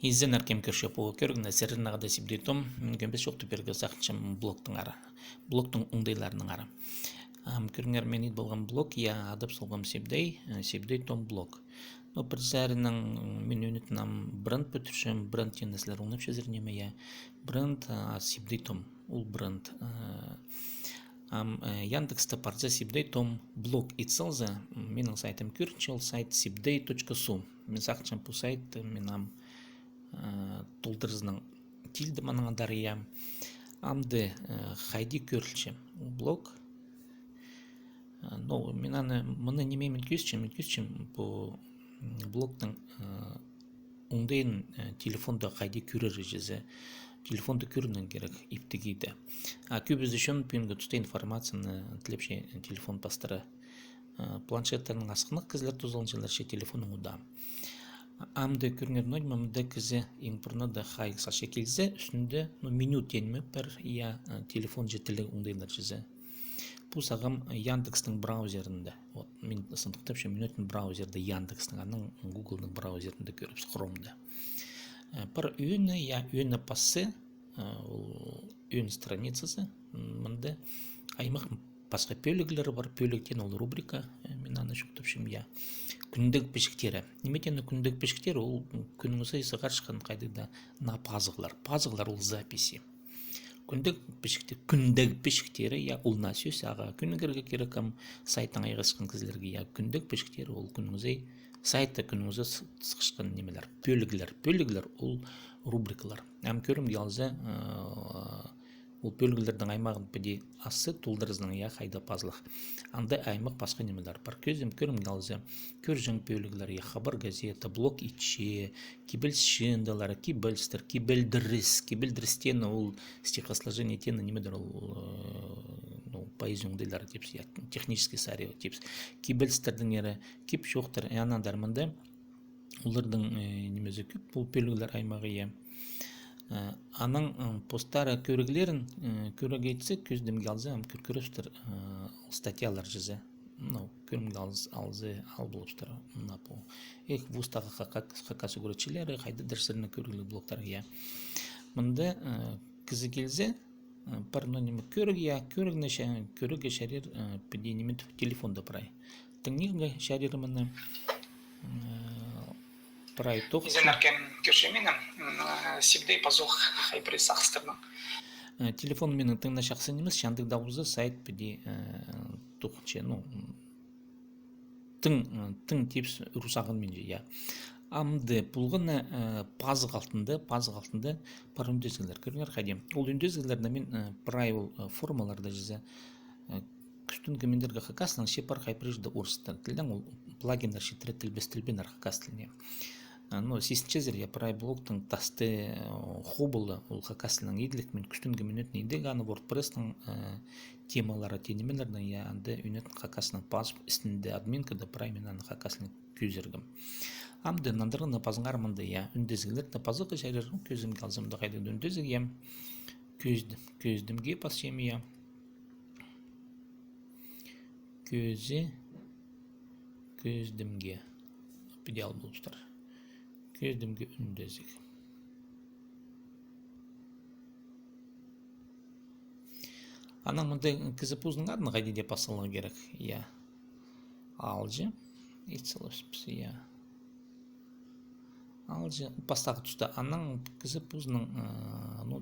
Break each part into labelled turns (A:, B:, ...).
A: Изен аркем көрші по көргіні сәрін ағада сібдейтім, мүнген бес жоқты берге сақчым блоктың ара, блоктың ұңдайларының ара. Көріңер мен ид болған блок, я адып солғам сібдейтім блок. Но бір зәрінің мен өнетінам бренд бүтіршім, бренд енесілер ұңнап шезірнеме я, бренд сібдейтім, ол бренд. Яндексті парза сібдейтім блок итсалза, менің сайтым көрінші, ол сайт sibday.su. Мен сақчым по сайт, менам толдырызның тілді маныңа дария амды хайди көрілші блог. Но мен аны мұны немеймін көзчім по блогтың оңдайын телефонда хайди көрір жезі телефонда көрінен керек иптігейді. Көбізді шын пүйінгі түсті информацияны тілепше телефон пастыры планшеттерінің асқынық кізлер тұзылыншылар ше телефоның ұда. Амды көріңер нойма мұнда кізі импұрны да қай саша келзе үстінде меню тенімі бір я телефон жетілігі оңдайлар жезі. Бұл сағым Яндекстің браузерінде. Мен сындықтап ше менютін браузерді Яндекстің аның Google'ның браузерінде көріпсі Chrome'да. Бір үйіні я үйіні пасы, үйін страницасы мұнда аймақ басқа пөлігілері бар, пөліктен ол рубрика, мен аны жүктіп шым я. Күндік пешіктері. Неметені күндік пешіктері, ол күніңізі сығар шыққан қайдыда на пазығылар. Пазығылар ол записи. Күндік пешіктері, я ол на сөз аға. Күнігерге керекім сайттың айға шыққан кізілерге, я күндік пешіктері, ол күніңізі сайты күніңізі сықшқан немелер. Пөлігілер ол рубрикалар. Әм көрім делзі ол бөлгілердің аймағын пәде асы толдырызның я қайда пазылық. Анда аймақ басқа немелер бар. Көзім көрім қалзы, көржің бөлгілер, я хабар газета, блок иче, кибіл шындалары, кибілстір, кибілдірістен ол стихосложение тені немедер ол поэзияңдайлары тепс, технический сарев тепс. Кибілстірдің ері, кип шоқтыр, янандармында олардың немезе көп, бұл бөлгілер аймағы я. Аның посттары көрігілерін көрігейтсі көздемге алзы, көрістір статьялар жызы. Көрімге алзы ал болыптыр. Вустағы қақасы көречілері, қайды дәрсіріні көрігілі блоктар. Мұнда кізі келзе, парнонимі көрігі шәрер педенемет телефонда прай. Тіңнегі шәреріміні
B: Изенеркен көршеменім, сібдей пазуқ хайбірі сақыстырның.
A: Телефон менің тыңна шақсын емес, шандық дауызы сайт педе тұқынше, тың тепс ұрусағын менже, я. Амды бұлғыны пазық алтында пар үндезгілер көріңер қайдем. Ол үндезгілерді мен прайвыл формаларда жызы күстін көмендерге қақасының шепар хайпырыжды орыстар тілден ол плагиндар шетірі тілбес тілбен арқақас тіліне. Сесінчезер я прай блоктың тасты хобылы ол қақасының еділік мен күстін көмендердің едіг аны WordPress-ның темалары тенемелердің я анды үнетін қақасының пазып істінде админкада прай мен аны қақасының көзергім. Амды нандырғына пазыңармынды я үндезгілерді пазығы жайыр көзімге алзымды қайды үндезгі ем көздімге пас жем я көздімге идеал болыштар. Көздімге үндезік. Аның мұнда кізі пұздың адыны қайды деп асылығы керек. Алжы. Етсіліпсі, Алжы. Пастағы тұста аның кізі пұздың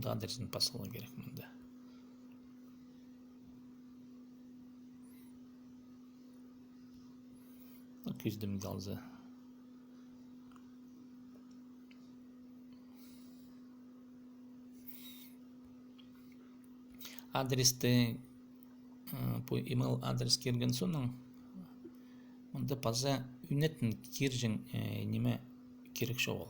A: да адресін пасылығы керек мұнда. Көздімге алзы. Адресті по email адрес керген соның мұнда паза үнетін кержің неме керек шоғыл.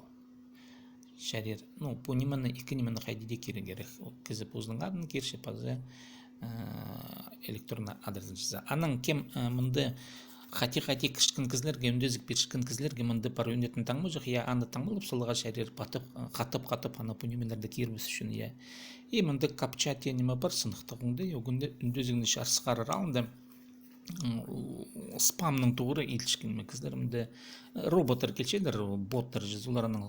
A: Шәрер, по немені екі немені қайдеде керек. Кізі пұздың адын керші паза электронна адресін жыза. Аның кем мұнда Хати кішкін кізлерге, үндезік бершікін кізлерге мұнды пар өндетін таңмы жоқ, анды таңмылып солыға шәрер қатып ана пөнеменлерді кербіс үшін, мұнды капча тенімі бар сынықтығыңды, үндезігіне шарсықарыр алынды, спамның туғыры елшкенме кізлерімді роботтар келшелер, боттар жыз, оларының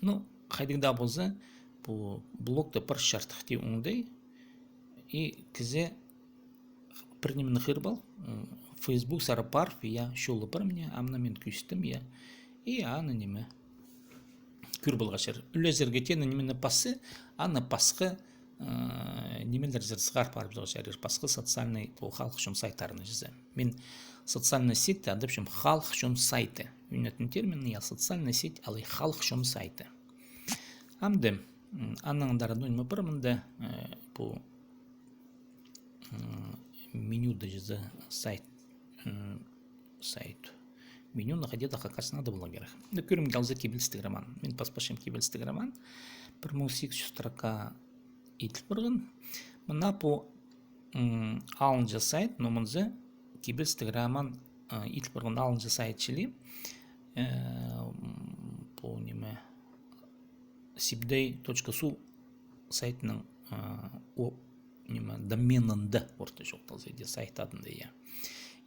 A: Ну, хайдыгда болса, bu blogda bir şartıqti onday и кізе бірнемені хырбал Facebook сары парф я шолы бір мне амна мен күстім я и аны неме күрбыл ғашыр үлезерге тені немені пасы аны пасқы немелер зырсығар парып ғашыр пасқы социальный халық шум сайттарыны жүзі мен социальный сеть адып шум халық шум сайты үнетін термин я социальная сеть алай халық шум сайты амды анаңдары нойма бір мында по меню даже сайт меню находится как надо было керек. Да көрім галза кебелстік роман. Мен паспашым кебелстік роман. 1800 строка етіл бұрғын. Мына по алынжы сайт, но мұнзы кебелстік роман етіл бұрғын алынжы сайт чили. По неме sibday.su сайтының доменінде орта жоқталзайды сайт адында я.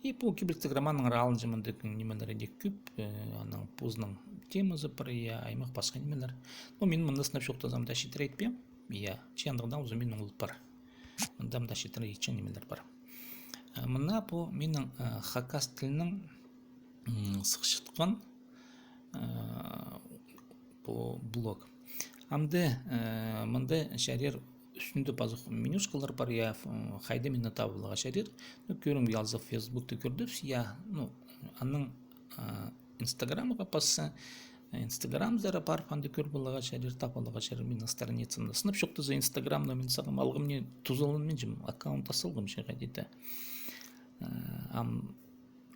A: И по киберстік романның алынжы мұндың немелері де көп, аның позның темазы бір, я аймақ басқа немелер. Но мен мұнда сынап жоқтазам да шетір айтпем, я чияндығында өзі менің ұлып бар. Мұндам да шетір етші немелер бар. Мұнда по менің хакас тілінің сықшытқан по блог. Амды мұнда шәрер үстінде базық менюшкалар бар, я қайда мені табылыға шәрер. Көрім ялзы Фейсбукты көрдіпс, я аның инстаграмыға пасы, инстаграмдары бар, панды көрбіліға шәрер, табылыға шәрер менің страницымда. Сынып шоқты за инстаграмда мен сағым алғым не тұзылын мен жым, аккаунт асылғым шеға дейді.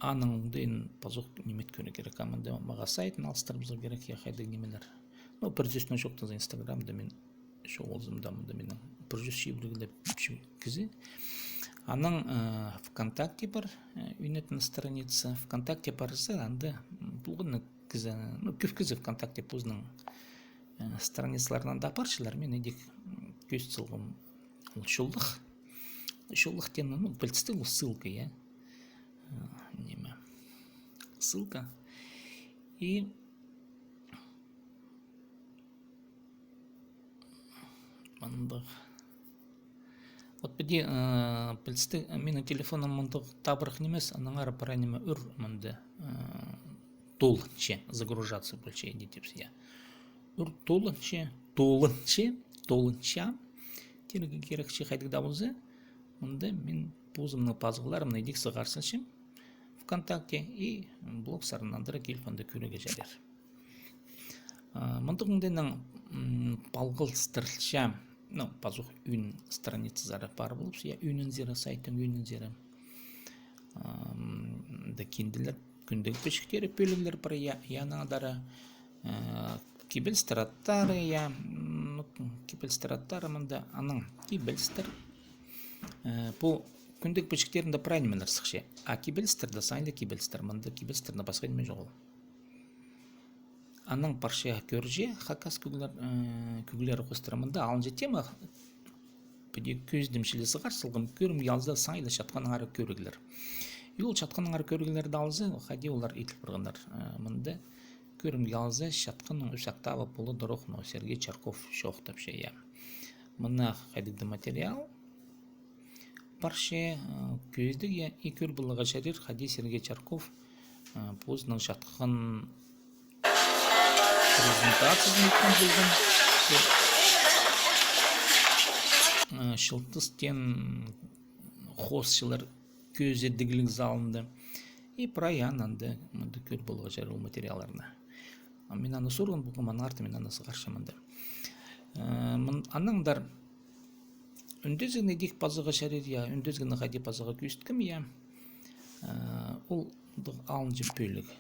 A: Аның дейін базық немет көрі керек, амында маға сайтын алыстырымызға керек, я қайды немелер. Но бірдесіне шоқты за инстаграмда мен шоғылзымда менің біржүз шебіргілі кізі. Аның ВКонтакте бар, үйнетін страница. ВКонтакте барысы, анды бұлғыны кізі, көв кізі ВКонтакте позының страницаларынан да паршылар, мен едек көз сылғым шолдық. Шолдық тені, білтісті ол ссылка, я. Неме? Ссылка. И вот біде білісті менің телефоным мұндық табырық немес, аныңары пара неме үр мұнды толынше загружаться больше едетепс я. Үр толынша тергі керекші қайдықда болзы, мұнды мен позымның пазғыларымны едек сығарсыншым ВКонтакте и блог сарынандыры телефонды көреге жәрер. Мұндығындайның палғылстырылша пазух үйін страницалары бар болып, я үйінің зері, сайттың үйінің зері. Да кенділер, күндегі пешіктері, пөлілер бар, янадары, кебелстыраттары, кебелстыраттары мұнда аның кебелстыр. Бұл күндегі пешіктерінде прайнемелер сықшы, а кебелстырды сайынды кебелстыр, мұнда кебелстырны басқа деме жоғыл. Аның паршая көрже, хакас күгілері қостырамында алынжы тема көздімшілесі қарсылғым көрім ялзы сайлы шатқаның ары көрігілер. Юл шатқаның ары көрігілерді алзы, қаде олар етіліп бұрғандар. Мұнда көрім ялзы шатқаның үсақтавы болы дұрық, Сергей Чарков шоқтап шея. Мұна қадыгды материал паршая көздігі и көр бұлыға шәрер қаде Сергей Чарков позының шатқан презентациясын өткен болған. Шылтыстен хосшылар көзедігілік залынды. И праянанды мұнды көр болға жарыл материаларына. Мен аны сұрғын бұқым анарты, мен аны сығаршамынды. Анаңдар үндезгіні дек пазыға шәрер, үндезгіні қаде пазыға көсткім, ол алынжы пөлігі.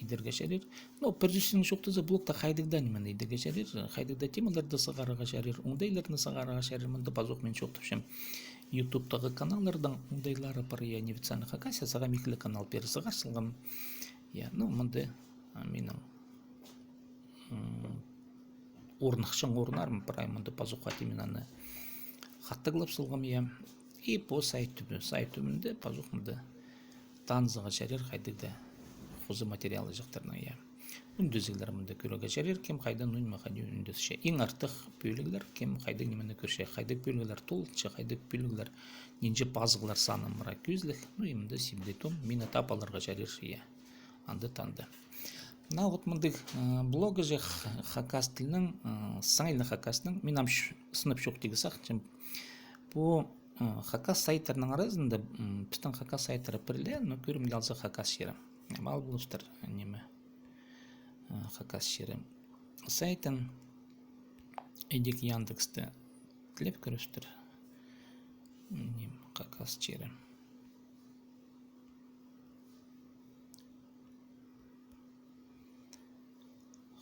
A: Идерге шәрер. Но пердүсінің шоқтызы блокта қайдығда немен идерге шәрер. Қайдығда темаларды сығарыға шәрер, оңдайларыны сығарыға шәрер. Мұнда базоқ мен шоқтышым. Ютубтағы каналлардан оңдайлары бар, неофициальный хакася, саға мекілі канал пері сығар сылғым. Мұнда менің орнықшың орнарым парай, мұнда базоқ қати мен аны қаттығылып сылғым. И по сайт түбінде базоқ мұнда танзыға шәрер қайдығда қозы материалы жақтарына. үндізгілер мұнда көріге жарер, кем қайда нұйма қайда үндізше. Ең артық бөлігілер, кем қайда немені көрше, қайда бөлігілер толықша, қайда бөлігілер ненже базығылар саны мұра көзлік. Емді сибдетом, мені тапаларға жарер шия. Анды танды. На вот мұндық блогы же хакас тілінің, саңайлы хакасының, мен амш сынып шоқ дегі сақ, бұл хакас сайттарының арасында, біздің хакас сайттары бірле, но көрімді алса хакас жері. Мал бұлыстар немі. Хакас жері сайтын едек Яндексті тілеп көрістір. Хакас жері.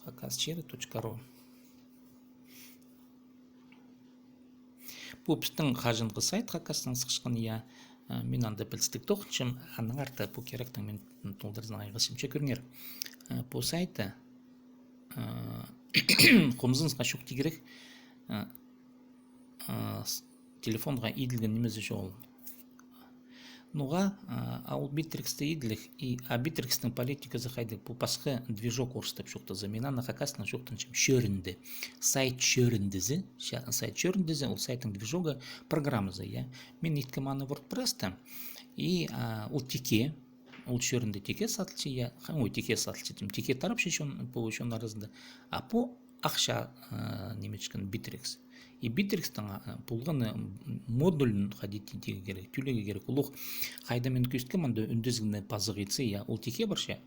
A: Хакасчері.ру. Бұл біздің қажынғы сайт хакастың сықшқан я мен анда білістік тоқыншым аның арты бұл керектің мен толдырзын айғысымша көрінер. Бұл сайты қомызыңызға шоқ дегерек телефонға иділген немізі жол. Нуға ал Bittrex-те иділік, а Bittrex-тің политикасы қайдық, бұл басқа движок орыстап жоқтызы. Мен ана хакасының жоқтыншым шөрінді. Сайт шөріндізі, ол сайттың движога программызы. Мен иткім аны WordPress-та, и ол теке, ол шөрінді теке сатылшы, теке сатылшы, теке тарапшы бұл үшін арызды. А бұл ақша немечкін Bittrex. И Bittrex-тің бұлғаны модулін қадеттегі керек, түлегі керек. Олық қайда мен көстке мұнды үндізгіні пазық етсе, ол теке барша,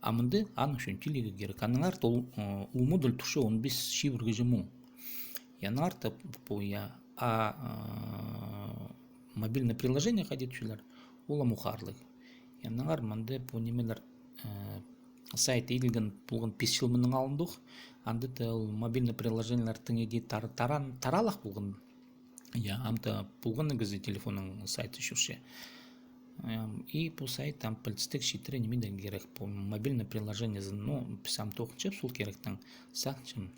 A: а мұнды аны үшін түлегі керек. Аның арты ол модуль тұшы 15 шивіргі жыму. Яның арты бұл, мобильный приложение қадетшілер, ола мұқарлық. Яның ар мұнды бұл немелер сайты еділген бұлғын 5 жыл мұның алындық. Анды мобильный приложениялар тіңеде таралақ болған. Амта болған негізі телефонның сайты жүрше. И бұл сайт там пілістік шетірі немеден керек. Бұл мобильный приложениязын, пісам тоқыншып, сол керектің сақчым.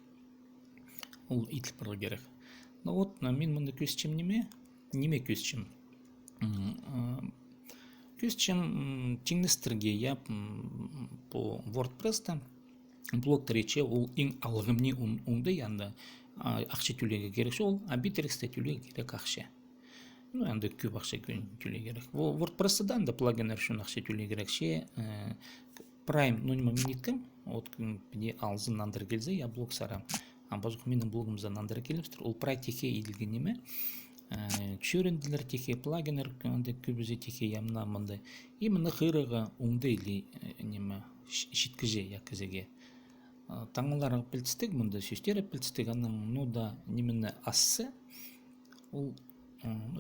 A: Ол итіл бірі керек. Вот, мен мұнды көсчім неме көсчім? Көсчім теңністірге, бұл WordPress-та блогтар ече ол ең алғымне оңды янда ақша төлеге керек ол, а Bittrex-те төлеге керек ақша. Янда көп ақша төлеге керек. WordPress-та да плагинер үшін ақша төлеге керек ше. Prime, нема мен еткім, алзын нандыр келзе, блог сара. Базық менің блогымыздан нандыр келіпстір. Ол прай теке еділген неме. Чөрінділер теке, плагинер көбізе теке ямна мұнды. И мұны қырығы оңды елі шеткіже көзеге. Таңыларға білістік, мұнда сөстері білістік, аның да немені ассы, ол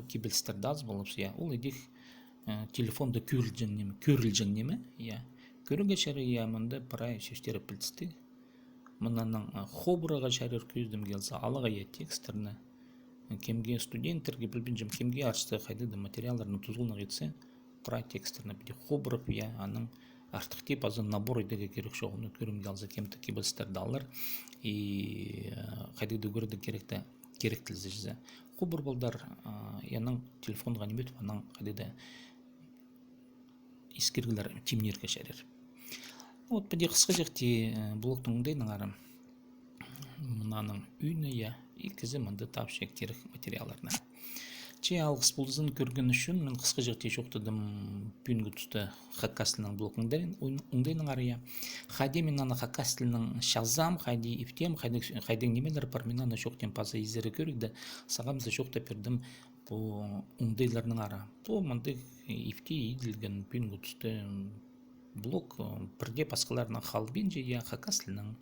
A: кебілістерді аз болыпсы, ол едек телефонда көрілжін неме, көріге шәрі, мұнда парай сөстері білістік. Мұнанның хобырыға шәрір көздім келсе, алыға текстерні, кемге студенттерге білбінжім, кемге аршты қайдыды материаларын тұзғылына кетсе, парай текстерні біде хобырып, аның артық теп азын набор едеге керек жоғыны көрімге алза кемті кебілістерді алыр и қайдыды көрді керектілізі жізі. Қобыр болдар яның телефонға немет, аның қайдыды ескергілер темнерге шәрер. Вот біде қысқы жақте блоктың ұңдайның арым мұнаның үйіні и кізі мұнды тапшек керек материаларына. Алғыс болдызын көрген үшін мен қысқы жақте жоқтадым бүйінгі тұсты хакастылының блокыңдарын ұңдайның ария. Қайде мен аны хакастылының шазам, қайде ифтем, қайде немелер бар, мен аны жоқтен паза езері көрді. Сағамызды жоқта пердім бұл ұңдайларының ара. Бұл мұнды ифте еділген бүйінгі тұсты блок бірде басқаларының қалбен же хакастылының,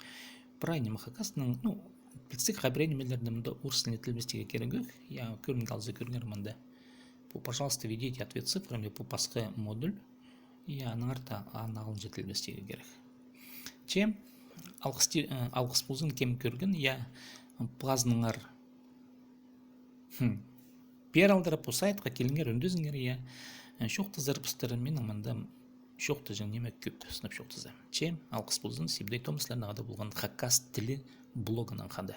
A: прайнемі хакастылының, Білсік қабіренемелерді мұнда орысылын етілбестеге керегі, көрінгі алзы көрінер мұнда. Бұл, пожалуйста, ведите ответ цифрами по басқа модуль, аның арта ағылын жетілбестеге керек. Алғыс болзын кем көрген, плазыныңар бер алдыра бұл сайтқа келіңер, өндізіңер, шоқты зарпыстыры менің мұнда шоқты жын неме көп сынып шоқтызы. Алғыс болзын, себдей томысларына ғада болған хакаст тілі блогынан қады.